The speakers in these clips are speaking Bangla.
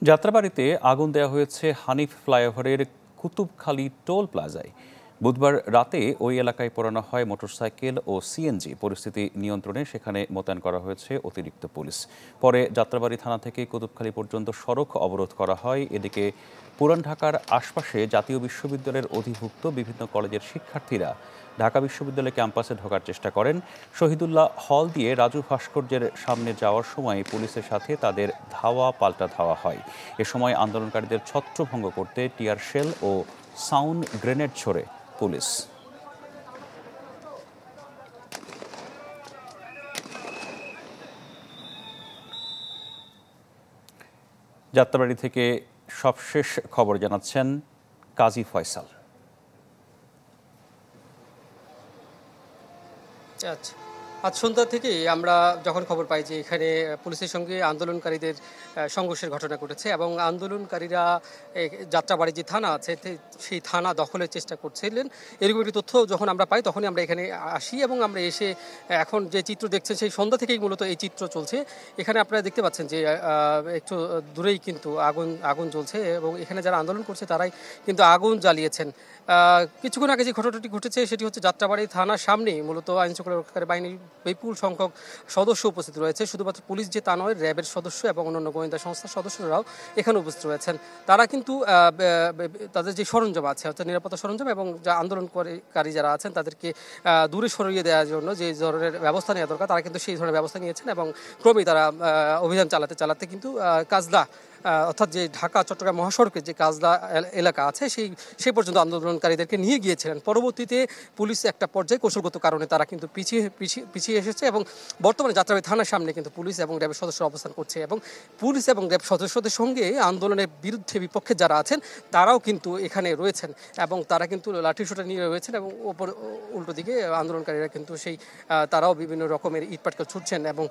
যাত্রাবাড়ীতে আগুন দেওয়া হয়েছে হানিফ ফ্লাইওভারের কুতুবখালী টোল প্লাজায়। বুধবার রাতে ওই এলাকায় পোড়ানো হয় মোটরসাইকেল ও সিএনজি। পরিস্থিতি নিয়ন্ত্রণে সেখানে মোতায়েন করা হয়েছে অতিরিক্ত পুলিশ। পরে যাত্রাবাড়ী থানা থেকে কুতুবখালী পর্যন্ত সড়ক অবরোধ করা হয়। এদিকে পুরান ঢাকার আশপাশে জাতীয় বিশ্ববিদ্যালয়ের অধিভুক্ত বিভিন্ন কলেজের শিক্ষার্থীরা ঢাকা বিশ্ববিদ্যালয় ক্যাম্পাসে ঢোকার চেষ্টা করেন। শহীদুল্লাহ হল দিয়ে রাজু ভাস্কর্যের সামনে যাওয়ার সময় পুলিশের সাথে তাদের ধাওয়া পাল্টা ধাওয়া হয়। এ সময় আন্দোলনকারীদের ছত্রভঙ্গ করতে টিয়ার শেল ও সাউন্ড গ্রেনেড ছোড়ে পুলিশ। যাত্রাবাড়ী থেকে সবশেষ খবর জানাচ্ছেন কাজী ফয়সাল। আজ সন্ধ্যা থেকেই আমরা যখন খবর পাই যে এখানে পুলিশের সঙ্গে আন্দোলনকারীদের সংঘর্ষের ঘটনা ঘটেছে এবং আন্দোলনকারীরা যাত্রাবাড়ি যে থানা আছে সেই থানা দখলের চেষ্টা করছিলেন, এরকম একটি তথ্য যখন আমরা পাই তখনই আমরা এখানে আসি এবং আমরা এসে এখন যে চিত্র দেখছেন সেই সন্ধ্যা থেকেই মূলত এই চিত্র চলছে। এখানে আপনারা দেখতে পাচ্ছেন যে একটু দূরেই কিন্তু আগুন জ্বলছে এবং এখানে যারা আন্দোলন করছে তারাই কিন্তু আগুন জ্বালিয়েছেন। কিছুক্ষণ আগে যে ঘটনাটি ঘটেছে সেটি হচ্ছে যাত্রাবাড়ি থানার সামনেই মূলত আইনশৃঙ্খলা রক্ষাকারী বাহিনীর বিপুল সংখ্যক সদস্য উপস্থিত রয়েছে। শুধুমাত্র পুলিশ যে তা নয়, র্যাবের সদস্য এবং অন্যান্য গোয়েন্দা সংস্থার সদস্যরাও এখানে উপস্থিত রয়েছেন। তারা কিন্তু তাদের যে সরঞ্জাম আছে অর্থাৎ নিরাপত্তা সরঞ্জাম এবং যা আন্দোলনকারী যারা আছেন তাদেরকে দূরে সরিয়ে দেওয়ার জন্য যে ধরনের ব্যবস্থা নেওয়া দরকার তারা কিন্তু সেই ধরনের ব্যবস্থা নিয়েছেন এবং ক্রমেই তারা অভিযান চালাতে কিন্তু কাজলা অর্থাৎ যে ঢাকা চট্টগ্রাম মহাসড়কের যে কাজলা এলাকা আছে সেই পর্যন্ত আন্দোলনকারীদেরকে নিয়ে গিয়েছিলেন। পরবর্তীতে পুলিশ একটা পর্যায়ে কৌশলগত কারণে তারা কিন্তু পিছিয়ে এসেছে এবং বর্তমানে যাত্রাবাড়ী থানার সামনে কিন্তু পুলিশ এবং র্যাবের সদস্যরা অবস্থান করছে এবং পুলিশ এবং র্যাব সদস্যদের সঙ্গে আন্দোলনের বিপক্ষে যারা আছেন তারাও কিন্তু এখানে রয়েছেন এবং তারা কিন্তু লাঠিসোঁটা নিয়ে রয়েছেন এবং উল্টো দিকে আন্দোলনকারীরা কিন্তু তারাও বিভিন্ন রকমের ইটপাটকেল ছুটছেন এবং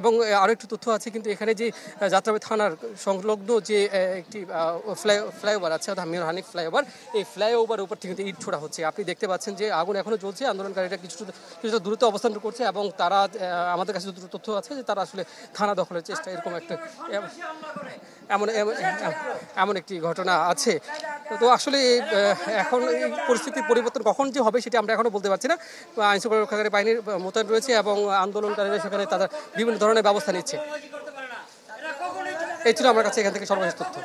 এবং আরও একটি তথ্য আছে কিন্তু এখানে যে যাত্রাবাড়ী থানার সংলগ্ন যে একটি ফ্লাইওভার আছে হানিফ ফ্লাইওভার, এই ফ্লাইওভার উপর থেকে কিন্তু ইট ছোড়া হচ্ছে। আপনি দেখতে পাচ্ছেন যে আগুন এখনও জ্বলছে, আন্দোলনকারীরা কিছুটা দূরত্বে অবস্থান করছে এবং তারা আমাদের কাছে দুটো তথ্য আছে যে তারা আসলে থানা দখলের চেষ্টা এরকম একটা এমন একটি ঘটনা আছে। তো আসলে এখন এই পরিস্থিতির পরিবর্তন কখন যে হবে সেটা আমরা এখনও বলতে পারছি না। আইনশৃঙ্খলা রক্ষাকারী বাহিনীর মোতায়েন রয়েছে এবং আন্দোলনকারীরা সেখানে তাদের বিভিন্ন ধরনের ব্যবস্থা নিচ্ছে। এই ছিল আমার কাছে এখান থেকে সর্বশেষ তথ্য।